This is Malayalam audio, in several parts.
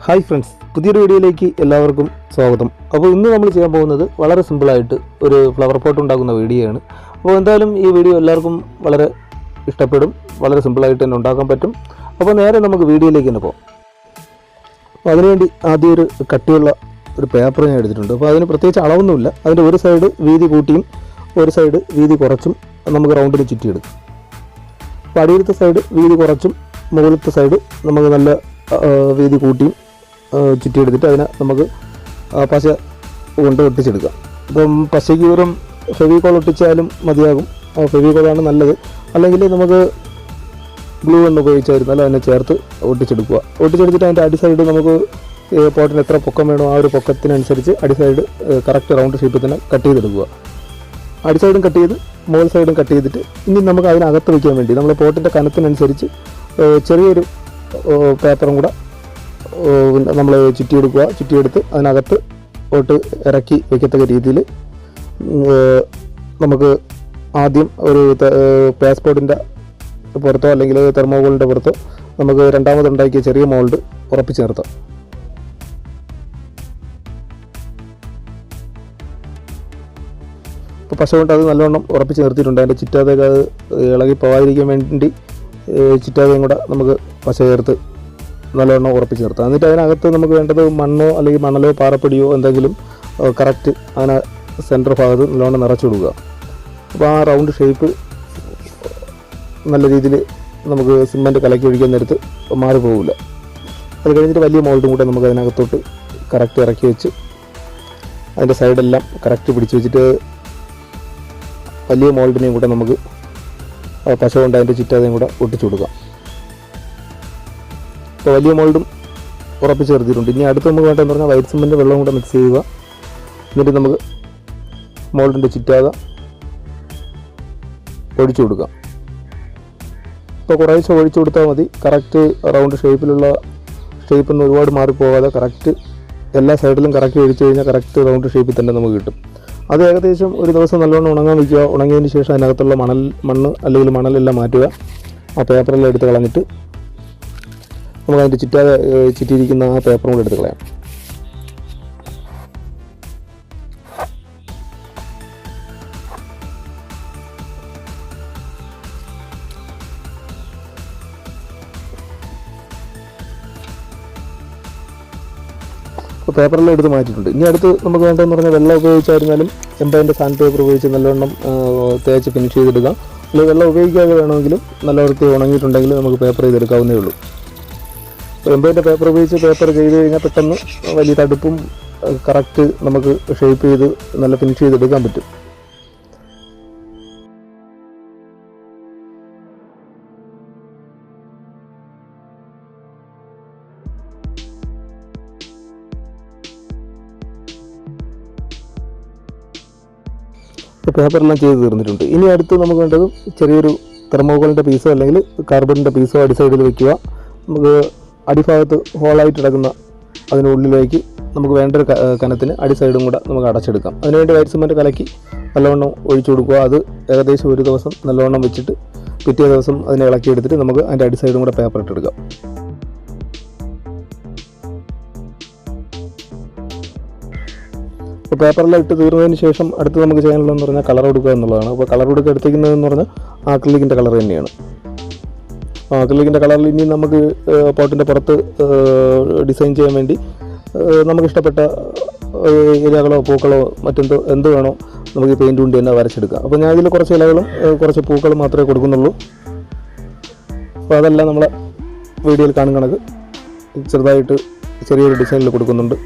ഹായ് ഫ്രണ്ട്സ്, പുതിയൊരു വീഡിയോയിലേക്ക് എല്ലാവർക്കും സ്വാഗതം. അപ്പോൾ ഇന്ന് നമ്മൾ ചെയ്യാൻ പോകുന്നത് വളരെ സിമ്പിളായിട്ട് ഒരു ഫ്ലവർ പോട്ട് ഉണ്ടാക്കുന്ന വീഡിയോ ആണ്. അപ്പോൾ എന്തായാലും ഈ വീഡിയോ എല്ലാവർക്കും വളരെ ഇഷ്ടപ്പെടും. വളരെ സിമ്പിളായിട്ട് തന്നെ ഉണ്ടാക്കാൻ പറ്റും. അപ്പോൾ നേരെ നമുക്ക് വീഡിയോയിലേക്ക് തന്നെ പോകാം. അപ്പോൾ അതിനുവേണ്ടി ആദ്യം ഒരു കട്ടിയുള്ള ഒരു പേപ്പർ ഞാൻ എടുത്തിട്ടുണ്ട്. അപ്പോൾ അതിന് പ്രത്യേകിച്ച് അളവൊന്നുമില്ല. അതിൻ്റെ ഒരു സൈഡ് വീതി കൂട്ടിയും ഒരു സൈഡ് വീതി കുറച്ചും നമുക്ക് റൗണ്ടിൽ ചുറ്റിയെടുക്കും. അപ്പോൾ അടിയിലത്തെ സൈഡ് വീതി കുറച്ചും മുകളിലത്തെ സൈഡ് നമുക്ക് നല്ല വീതി കൂട്ടിയും ചുറ്റിയെടുത്തിട്ട് അതിനെ നമുക്ക് പശ കൊണ്ട് ഒട്ടിച്ചെടുക്കാം. ഇപ്പം പശയ്ക്ക് വെറും ഫെവിക്കോൾ ഒട്ടിച്ചാലും മതിയാകും. ഫെവിക്കോളാണ് നല്ലത്. അല്ലെങ്കിൽ നമുക്ക് ഗ്ലൂ കൊണ്ട് ഉപയോഗിച്ചായിരുന്നാലും അതിനെ ചേർത്ത് ഒട്ടിച്ചെടുക്കുക. ഒട്ടിച്ചെടുത്തിട്ട് അതിൻ്റെ അടി സൈഡ് നമുക്ക് പോട്ടിന് എത്ര പൊക്കം വേണോ ആ ഒരു പൊക്കത്തിനനുസരിച്ച് അടി സൈഡ് കറക്റ്റ് റൗണ്ട് ഷേപ്പിൽ തന്നെ കട്ട് ചെയ്തെടുക്കുക. അടി സൈഡും കട്ട് ചെയ്ത് മുകൾ സൈഡും കട്ട് ചെയ്തിട്ട് ഇനി നമുക്ക് അതിനകത്ത് വയ്ക്കാൻ വേണ്ടി നമ്മൾ പോട്ടിൻ്റെ കനത്തിനനുസരിച്ച് ചെറിയൊരു പേപ്പറും കൂടെ നമ്മൾ ചുറ്റിയെടുത്ത് അതിനകത്ത് പോട്ട് ഇറക്കി വയ്ക്കത്തക്ക രീതിയിൽ നമുക്ക് ആദ്യം ഒരു പാസ്പോർട്ടിൻ്റെ പുറത്തോ അല്ലെങ്കിൽ തെർമോകോളിൻ്റെ പുറത്തോ നമുക്ക് രണ്ടാമതുണ്ടാക്കിയ ചെറിയ മോൾഡ് ഉറപ്പിച്ച് നിർത്താം. ഇപ്പോൾ പശ കൊണ്ട് അത് നല്ലവണ്ണം ഉറപ്പിച്ച് നിർത്തിയിട്ടുണ്ട്. അതിൻ്റെ ചുറ്റാതെയൊക്കെ അത് ഇളകി പോകാതിരിക്കാൻ വേണ്ടി ചുറ്റാതെയും കൂടെ നമുക്ക് പശ ചേർത്ത് നല്ലവണ്ണം ഉറപ്പിച്ച് നിർത്താം. എന്നിട്ട് അതിനകത്ത് നമുക്ക് വേണ്ടത് മണ്ണോ അല്ലെങ്കിൽ മണലോ പാറപ്പൊടിയോ എന്തെങ്കിലും കറക്റ്റ് അതിനെ സെൻറ്റർ ഭാഗത്ത് നല്ലവണ്ണം നിറച്ചു കൊടുക്കുക. അപ്പോൾ ആ റൗണ്ട് ഷേപ്പ് നല്ല രീതിയിൽ നമുക്ക് സിമൻറ്റ് കലക്കി ഒഴിക്കാൻ നേരത്ത് മാറിപ്പോകില്ല. അത് കഴിഞ്ഞിട്ട് വലിയ മോൾഡും കൂടെ നമുക്ക് അതിനകത്തോട്ട് കറക്റ്റ് ഇറക്കി വെച്ച് അതിൻ്റെ സൈഡെല്ലാം കറക്റ്റ് പിടിച്ച് വെച്ചിട്ട് വലിയ മോൾഡിനെയും കൂടെ നമുക്ക് പശ കൊണ്ട് അതിൻ്റെ ചുറ്റാതെയും കൂടെ ഒട്ടിച്ചു കൊടുക്കാം. ഇപ്പോൾ വലിയ മോൾഡും ഉറപ്പിച്ച് ചേർത്തിട്ടുണ്ട്. ഇനി അടുത്ത് നമുക്ക് വേണ്ടതെന്ന് പറഞ്ഞാൽ വൈറ്റ് സിമൻറ്റ് വെള്ളം കൂടെ മിക്സ് ചെയ്യുക. എന്നിട്ട് നമുക്ക് മോൾഡിൻ്റെ ചുറ്റാതെ ഒഴിച്ചു കൊടുക്കാം. ഇപ്പോൾ കുറേശ്ശെ ഒഴിച്ചു കൊടുത്താൽ മതി. കറക്റ്റ് റൗണ്ട് ഷേപ്പിലുള്ള ഷേപ്പൊന്നും ഒരുപാട് മാറിപ്പോകാതെ കറക്റ്റ് എല്ലാ സൈഡിലും കറക്റ്റ് ഒഴിച്ചു കഴിഞ്ഞാൽ കറക്റ്റ് റൗണ്ട് ഷേപ്പിൽ തന്നെ നമുക്ക് കിട്ടും. അത് ഏകദേശം ഒരു ദിവസം നല്ലോണം ഉണങ്ങാൻ വയ്ക്കുക. ഉണങ്ങിയതിന് ശേഷം അതിനകത്തുള്ള മണ്ണ് അല്ലെങ്കിൽ മണലെല്ലാം മാറ്റുക. ആ പേപ്പറെല്ലാം എടുത്ത് കളഞ്ഞിട്ട് നമുക്ക് അതിൻ്റെ ചുറ്റിയിരിക്കുന്ന ആ പേപ്പറും കൂടെ എടുത്ത് കളയാം. അപ്പോൾ പേപ്പറെല്ലാം എടുത്ത് മാറ്റിയിട്ടുണ്ട്. ഇനി അടുത്ത് നമുക്ക് വേണ്ടതെന്ന് പറഞ്ഞാൽ വെള്ളം ഉപയോഗിച്ചായിരുന്നാലും എംബൈൻ്റെ സാൻഡ് പേപ്പർ ഉപയോഗിച്ച് നല്ലവണ്ണം തേച്ച് ഫിനിഷ് ചെയ്തെടുക്കാം. അല്ലെങ്കിൽ വെള്ളം ഉപയോഗിക്കാതെ വേണമെങ്കിലും നല്ല വൃത്തി ഉണങ്ങിയിട്ടുണ്ടെങ്കിൽ നമുക്ക് പേപ്പർ ചെയ്തെടുക്കാവുന്നേ ഉള്ളൂ. അപ്പോൾ എംബൈൻ്റെ പേപ്പർ ഉപയോഗിച്ച് പേപ്പർ ചെയ്ത് കഴിഞ്ഞാൽ പെട്ടെന്ന് വലിയ തടുപ്പും കറക്റ്റ് നമുക്ക് ഷേപ്പ് ചെയ്ത് നല്ല ഫിനിഷ് ചെയ്തെടുക്കാൻ പറ്റും. ഇപ്പോൾ പേപ്പറെല്ലാം ചെയ്ത് തീർന്നിട്ടുണ്ട്. ഇനി അടുത്ത് നമുക്ക് വേണ്ടത് ചെറിയൊരു തെർമോകോളിൻ്റെ പീസോ അല്ലെങ്കിൽ കാർബണിൻ്റെ പീസോ അടി സൈഡിൽ വയ്ക്കുക. നമുക്ക് അടിഭാഗത്ത് ഹോളായിട്ട് കിടക്കുന്ന അതിനുള്ളിലേക്ക് നമുക്ക് വേണ്ടൊരു കനത്തിന് അടി സൈഡും കൂടെ നമുക്ക് അടച്ചെടുക്കാം. അതിനുവേണ്ടി വൈറ്റ് സിമൻറ്റ് കലക്കി നല്ലവണ്ണം ഒഴിച്ചു കൊടുക്കുക. അത് ഏകദേശം ഒരു ദിവസം നല്ലവണ്ണം വെച്ചിട്ട് പിറ്റേ ദിവസം അതിനെ ഇളക്കിയെടുത്തിട്ട് നമുക്ക് അതിൻ്റെ അടി സൈഡും കൂടെ പേപ്പർ ഇട്ടെടുക്കാം. അപ്പോൾ പേപ്പറെല്ലാം ഇട്ട് തീർന്നതിന് ശേഷം അടുത്ത് നമുക്ക് ചെയ്യാനുള്ളതെന്ന് പറഞ്ഞാൽ കളർ കൊടുക്കുക എന്നുള്ളതാണ്. അപ്പോൾ കളർ കൊടുക്കുക എടുത്തിരിക്കുന്നതെന്ന് പറഞ്ഞാൽ ആക്രിലിക്കിൻ്റെ കളർ തന്നെയാണ്. ആക്രിലിക്കിൻ്റെ കളറിൽ ഇനി നമുക്ക് പോട്ടിൻ്റെ പുറത്ത് ഡിസൈൻ ചെയ്യാൻ വേണ്ടി നമുക്കിഷ്ടപ്പെട്ട ഇലകളോ പൂക്കളോ എന്ത് വേണോ നമുക്ക് ഈ പെയിൻറ്റ് കൊണ്ട് തന്നെ വരച്ചെടുക്കാം. അപ്പോൾ ഞാൻ ഇതിൽ കുറച്ച് ഇലകളും കുറച്ച് പൂക്കളും മാത്രമേ കൊടുക്കുന്നുള്ളൂ. അപ്പോൾ അതെല്ലാം നമ്മളെ വീഡിയോയിൽ കാണുന്ന കണക്ക് ചെറുതായിട്ട് ചെറിയൊരു ഡിസൈനിൽ കൊടുക്കുന്നുണ്ട്.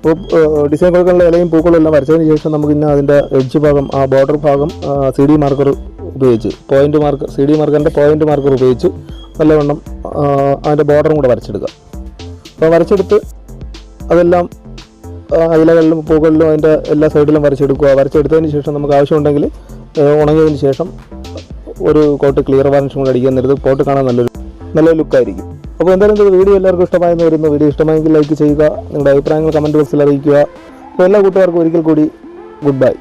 അപ്പോൾ ഡിസൈൻ കൊടുക്കാനുള്ള ഇലയും പൂക്കളും എല്ലാം വരച്ചതിന് ശേഷം നമുക്ക് ഇന്ന് അതിൻ്റെ എഡ്ജ് ഭാഗം, ആ ബോർഡർ ഭാഗം CD മാർക്കർ ഉപയോഗിച്ച് CD മാർക്കറിൻ്റെ പോയിൻ്റ് മാർക്കർ ഉപയോഗിച്ച് നല്ലവണ്ണം അതിൻ്റെ ബോർഡറും കൂടെ വരച്ചെടുക്കുക. അപ്പോൾ വരച്ചെടുത്ത് അതെല്ലാം ഇലകളിലും പൂക്കളിലും അതിൻ്റെ എല്ലാ സൈഡിലും വരച്ചെടുക്കുക. വരച്ചെടുത്തതിന് ശേഷം നമുക്ക് ആവശ്യമുണ്ടെങ്കിൽ ഉണങ്ങിയതിന് ശേഷം ഒരു കോട്ട് ക്ലിയർ വാർണിഷും കൂടെ അടിക്കാൻ നേരത്ത് പോട്ട് കാണാൻ നല്ലൊരു ലുക്കായിരിക്കും. അപ്പോൾ എന്തായാലും ഇത് വീഡിയോ എല്ലാവർക്കും ഇഷ്ടമായെന്ന് വരുന്നു. വീഡിയോ ഇഷ്ടമായെങ്കിൽ ലൈക്ക് ചെയ്യുക, നിങ്ങളുടെ അഭിപ്രായങ്ങൾ കമൻറ്റ് ബോക്സിൽ അറിയിക്കുക. അപ്പോൾ എല്ലാ കൂട്ടുകാർക്കും ഒരിക്കൽ കൂടി ഗുഡ് ബൈ.